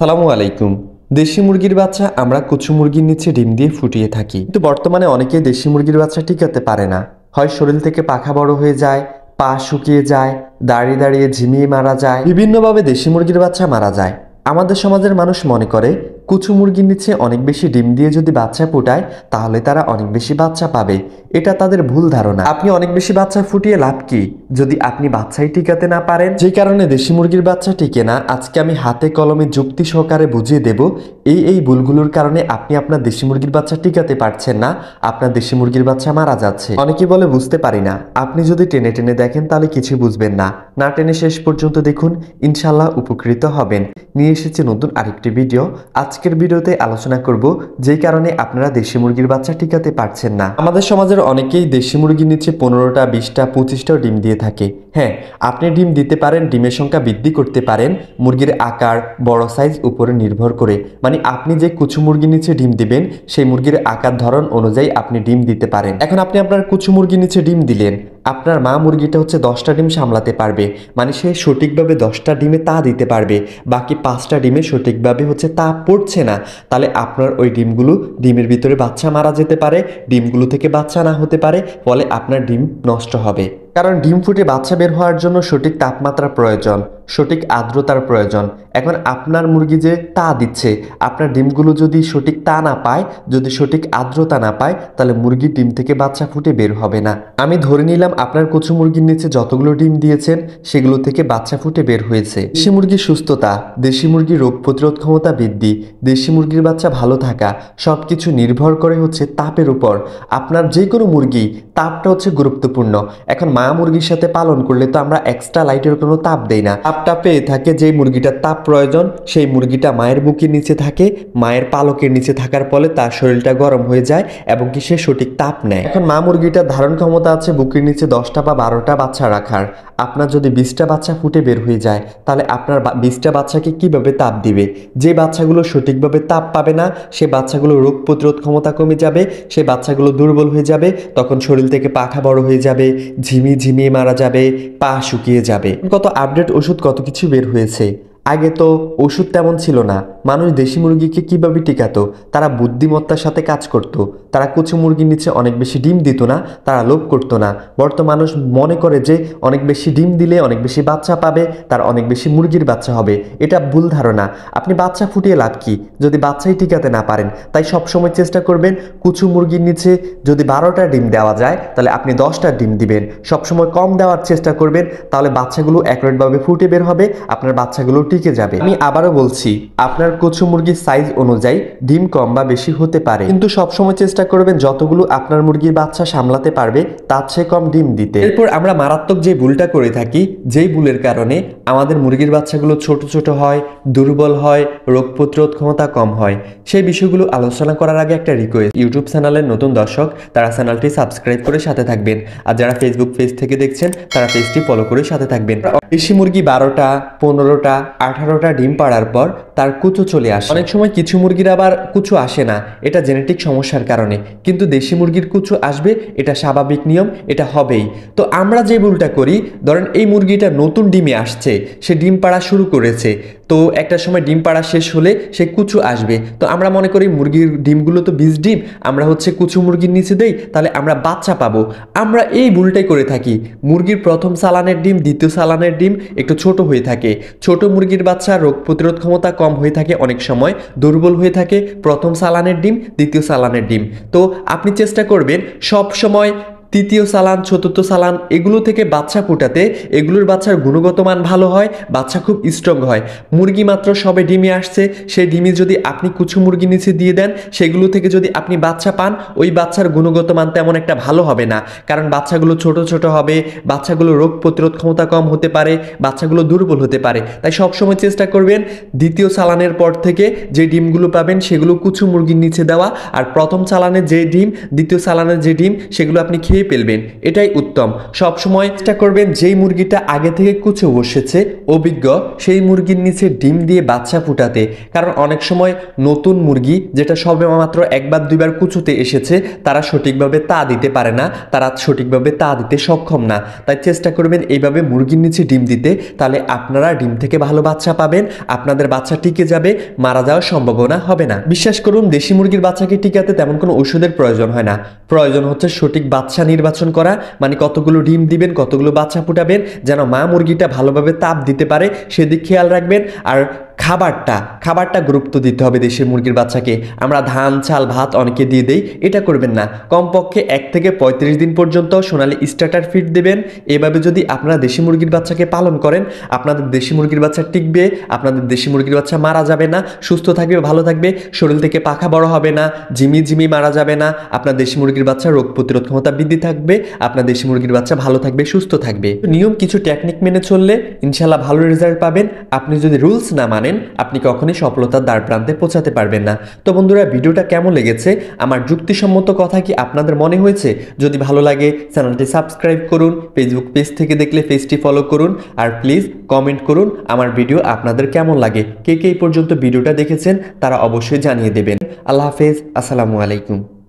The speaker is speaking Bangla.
সালামু আলাইকুম। দেশি মুরগির বাচ্চা আমরা কচু মুরগির নিচে ডিম দিয়ে ফুটিয়ে থাকি, কিন্তু বর্তমানে অনেকেই দেশি মুরগির বাচ্চা টিকাতে পারে না। হয় শরীর থেকে পাখা বড় হয়ে যায়, পা শুকিয়ে যায়, দাঁড়িয়ে দাঁড়িয়ে ঝিমিয়ে মারা যায়, বিভিন্নভাবে দেশি মুরগির বাচ্চা মারা যায়। আমাদের সমাজের মানুষ মনে করে কুচু মুরগির নিচে অনেক বেশি ডিম দিয়ে যদি বাচ্চা ফোটায় তাহলে তারা অনেক বেশি বাচ্চা পাবে। এটা তাদের ভুল ধারণা। আপনি অনেক বেশি বাচ্চা ফুটিয়ে লাভ কি যদি আপনি বাচ্চাই টিকাতে না পারেন? যে কারণে দেশি মুরগির বাচ্চা টিকে না, আজকে আমি হাতে কলমে যুক্তি সহকারে বুঝিয়ে দেব এই ভুলগুলোর কারণে আপনি আপনার দেশি মুরগির বাচ্চা টিকাতে পারছেন না, আপনার দেশি মুরগির বাচ্চা মারা যাচ্ছে। অনেকে বলে বুঝতে পারি না। আপনি যদি টেনে টেনে দেখেন তাহলে কিছু বুঝবেন না, না টেনে শেষ পর্যন্ত দেখুন, ইনশাল্লাহ উপকৃত হবেন। নিয়ে এসেছি নতুন আরেকটি ভিডিও। আজকের ভিডিওতে আলোচনা করব যেই কারণে আপনারা দেশি মুরগির বাচ্চা টিকাতে পারছেন না। আমাদের সমাজের অনেকেই দেশি মুরগির নিচে 15টা 20টা 25টাও ডিম দিয়ে থাকে। হ্যাঁ, আপনি ডিম দিতে পারেন, ডিমের সংখ্যা বৃদ্ধি করতে পারেন মুরগির আকার বড় সাইজ উপরে নির্ভর করে। মানে আপনি যে কুচু মুরগির নিচে ডিম দিবেন সেই মুরগির আকার ধরন অনুযায়ী আপনি ডিম দিতে পারেন। এখন আপনি আপনার কুচু মুরগির নিচে ডিম দিলেন, আপনার মা মুরগিটা হচ্ছে 10টা ডিম সামলাতে পারবে, মানে সে সঠিকভাবে 10টা ডিমে তা দিতে পারবে, বাকি 5টা ডিমে সঠিকভাবে হচ্ছে তা পড়ছে না, তাহলে আপনার ওই ডিমের ভিতরে বাচ্চা মারা যেতে পারে, ডিমগুলো থেকে বাচ্চা না হতে পারে, ফলে আপনার ডিম নষ্ট হবে। কারণ ডিম ফুটে বাচ্চা বের হওয়ার জন্য সঠিক তাপমাত্রা প্রয়োজন, সঠিক আর্দ্রতার প্রয়োজন। এখন আপনার মুরগি যে তা দিচ্ছে, আপনার ডিমগুলো যদি সঠিক তা না পায়, যদি সঠিক আর্দ্রতা না পায়, তাহলে মুরগির ডিম থেকে বাচ্চা ফুটে বের হবে না। আমি ধরে নিলাম আপনার কচু মুরগির নিচে যতগুলো ডিম দিয়েছেন সেগুলো থেকে বাচ্চা ফুটে বের হয়েছে। দেশি মুরগির সুস্থতা, দেশি মুরগির রোগ প্রতিরোধ ক্ষমতা বৃদ্ধি, দেশি মুরগির বাচ্চা ভালো থাকা সবকিছু নির্ভর করে হচ্ছে তাপের উপর। আপনার যে কোনো মুরগি, তাপটা হচ্ছে গুরুত্বপূর্ণ। এখন মা মুরগির সাথে পালন করলে তো আমরা এক্সট্রা লাইটের কোনো তাপ দেই না। তাপটা পেয়ে থাকে যে মুরগিটার তাপ প্রয়োজন, সেই মুরগিটা মায়ের বুকের নিচে থাকে, মায়ের পালকের নিচে থাকার ফলে তার শরীরটা গরম হয়ে যায় এবং কি সে সঠিক তাপ নেয়। এখন মা মুরগিটার ধারণ ক্ষমতা আছে বুকের নিচে 10টা বা 12টা বাচ্চা রাখার। আপনার যদি 20টা বাচ্চা ফুটে বের হয়ে যায় তাহলে আপনার 20টা বাচ্চাকে কিভাবে তাপ দিবে? যে বাচ্চাগুলো সঠিকভাবে তাপ পাবে না সে বাচ্চাগুলো রোগ প্রতিরোধ ক্ষমতা কমে যাবে, সে বাচ্চাগুলো দুর্বল হয়ে যাবে, তখন শরীর থেকে পাখা বড় হয়ে যাবে, ঝিমিয়ে মারা যাবে, পা শুকিয়ে যাবে। কত আপডেট ওষুধ কত কিছু বের হয়েছে। আগে তো ওষুধ তেমন ছিল না, মানুষ দেশি মুরগিকে কিভাবে টিকাতো? তারা বুদ্ধিমত্তার সাথে কাজ করত। তারা কুচু মুরগির নিচে অনেক বেশি ডিম দিত না, তারা লোভ করতো না। বর্তমান মানুষ মনে করে যে অনেক বেশি ডিম দিলে অনেক বেশি বাচ্চা পাবে, তার অনেক বেশি মুরগির বাচ্চা হবে। এটা ভুল ধারণা। আপনি বাচ্চা ফুটিয়ে লাভ কি যদি বাচ্চাই টিকাতে না পারেন? তাই সবসময় চেষ্টা করবেন কুচু মুরগির নিচে যদি 12টা ডিম দেওয়া যায় তাহলে আপনি 10টা ডিম দিবেন। সবসময় কম দেওয়ার চেষ্টা করবেন, তাহলে বাচ্চাগুলো অ্যাকুরেটভাবে ফুটে বের হবে, আপনার বাচ্চাগুলো টিকে যাবে। আমি আবারও বলছি, আপনার কচু মুরগির সাইজ অনুযায়ী ডিম কম বা বেশি হতে পারে, কিন্তু সবসময় চেষ্টা করবেন যতগুলো আপনার মুরগির বাচ্চা সামলাতে পারবে তার চেয়ে কম ডিম দিতে। এরপর আমরা মারাত্মক যে ভুলটা করে থাকি, যেই ভুলের কারণে আমাদের মুরগির বাচ্চাগুলো ছোট ছোট হয়, দুর্বল হয়, রোগ প্রতিরোধ ক্ষমতা কম হয়, সেই বিষয়গুলো আলোচনা করার আগে একটা রিকোয়েস্ট, ইউটিউব চ্যানেলের নতুন দর্শক তারা চ্যানেলটি সাবস্ক্রাইব করে সাথে থাকবেন, আর যারা ফেসবুক পেজ থেকে দেখছেন তারা পেজটি ফলো করে সাথে থাকবেন। দেশি মুরগি 12টা 15টা 18টা ডিম পাড়ার পর তার কুচু চলে আসে। অনেক সময় কিছু মুরগির আবার কুচু আসে না, এটা জেনেটিক সমস্যার কারণে, কিন্তু দেশি মুরগির কুচু আসবে, এটা স্বাভাবিক নিয়ম, এটা হবেই। তো আমরা যে ভুলটা করি, ধরেন এই মুরগিটা নতুন ডিমে আসছে, সে ডিম পাড়া শুরু করেছে, তো একটা সময় ডিম পাড়া শেষ হলে সে কুচু আসবে, তো আমরা মনে করি মুরগির ডিমগুলো তো 20 ডিম, আমরা হচ্ছে কুচু মুরগির নিচে দেই, তাহলে আমরা বাচ্চা পাবো। আমরা এই ভুলটাই করে থাকি। মুরগির প্রথম সালানের ডিম দ্বিতীয় সালানের ডিম একটু ছোট হয়ে থাকে। ছোট মুরগির বাচ্চা রোগ প্রতিরোধ ক্ষমতা কম হয়ে থাকে, অনেক সময় দুর্বল হয়ে থাকে প্রথম সালানের ডিম দ্বিতীয় সালানের ডিম। তো আপনি চেষ্টা করবেন সব সময় তৃতীয় সালান চতুর্থ সালান এগুলো থেকে বাচ্চা ফোটাতে। এগুলোর বাচ্চার গুণগত মান ভালো হয়, বাচ্চা খুব স্ট্রং হয়। মুরগি মাত্র সবে ডিমে আসছে, সেই ডিমে যদি আপনি কুচু মুরগি নিচে দিয়ে দেন, সেগুলো থেকে যদি আপনি বাচ্চা পান, ওই বাচ্চার গুণগত মান তেমন একটা ভালো হবে না, কারণ বাচ্চাগুলো ছোট ছোট হবে, বাচ্চাগুলো রোগ প্রতিরোধ ক্ষমতা কম হতে পারে, বাচ্চাগুলো দুর্বল হতে পারে। তাই সবসময় চেষ্টা করবেন দ্বিতীয় চালানের পর থেকে যে ডিমগুলো পাবেন সেগুলো কুচু মুরগির নিচে দেওয়া, আর প্রথম চালানের যে ডিম দ্বিতীয় চালানের যে ডিম সেগুলো আপনি খেয়ে খেয়ে ফেলবেন, এটাই উত্তম। সবসময় চেষ্টা করবেন যেই মুরগিটা আগে থেকে কুচে বসেছে, অভিজ্ঞ, সেই মুরগির নিচে ডিম দিয়ে বাচ্চা ফুটাতে। কারণ অনেক সময় নতুন মুরগি যেটা সবে মাত্র একবার দুইবার কুচুতে এসেছে, তারা সঠিকভাবে তা দিতে পারে না, তারা সঠিকভাবে তা দিতে সক্ষম না। তাই চেষ্টা করবেন এইভাবে মুরগির নিচে ডিম দিতে, তাহলে আপনারা ডিম থেকে ভালো বাচ্চা পাবেন, আপনাদের বাচ্চা টিকে যাবে, মারা যাওয়ার সম্ভাবনা হবে না। বিশ্বাস করুন, দেশি মুরগির বাচ্চাকে টিকাতে তেমন কোনো ওষুধের প্রয়োজন হয় না। প্রয়োজন হচ্ছে সঠিক বাচ্চা নির্বাচন করা, মানে কতগুলো ডিম দিবেন, কতগুলো বাচ্চা ফুটাবেন, যেন মা মুরগিটা ভালোভাবে তাপ দিতে পারে সেদিক খেয়াল রাখবেন। আর খাবারটা গুরুত্ব দিতে হবে দেশি মুরগির বাচ্চাকে। আমরা ধান, চাল, ভাত অনেকে দিয়ে দেই, এটা করবেন না। কমপক্ষে 1 থেকে 35 দিন পর্যন্ত সোনালী স্টার্টার ফিড দেবেন। এভাবে যদি আপনারা দেশি মুরগির বাচ্চাকে পালন করেন, আপনাদের দেশি মুরগির বাচ্চা টিকবে, আপনাদের দেশি মুরগির বাচ্চা মারা যাবে না, সুস্থ থাকবে, ভালো থাকবে, শরীর থেকে পাখা বড় হবে না, জিমি মারা যাবে না, আপনার দেশি মুরগির বাচ্চা রোগ প্রতিরোধ ক্ষমতা বৃদ্ধি থাকবে, আপনার দেশি মুরগির বাচ্চা ভালো থাকবে, সুস্থ থাকবে। নিয়ম কিছু টেকনিক মেনে চললে ইনশাল্লাহ ভালো রেজাল্ট পাবেন। আপনি যদি রুলস না মানেন, আপনি কখনোই সফলতার দ্বার প্রান্তে পৌঁছাতে পারবেন না। তো বন্ধুরা, ভিডিওটা কেমন লেগেছে? আমার যুক্তিসম্মত কথা কি আপনাদের মনে হয়েছে? যদি ভালো লাগে চ্যানেলটি সাবস্ক্রাইব করুন, ফেসবুক পেজ থেকে দেখলে পেজটি ফলো করুন, আর প্লিজ কমেন্ট করুন আমার ভিডিও আপনাদের কেমন লাগে। কে কে এই পর্যন্ত ভিডিওটা দেখেছেন তারা অবশ্যই জানিয়ে দেবেন। আল্লাহ হাফেজ, আসসালামু আলাইকুম।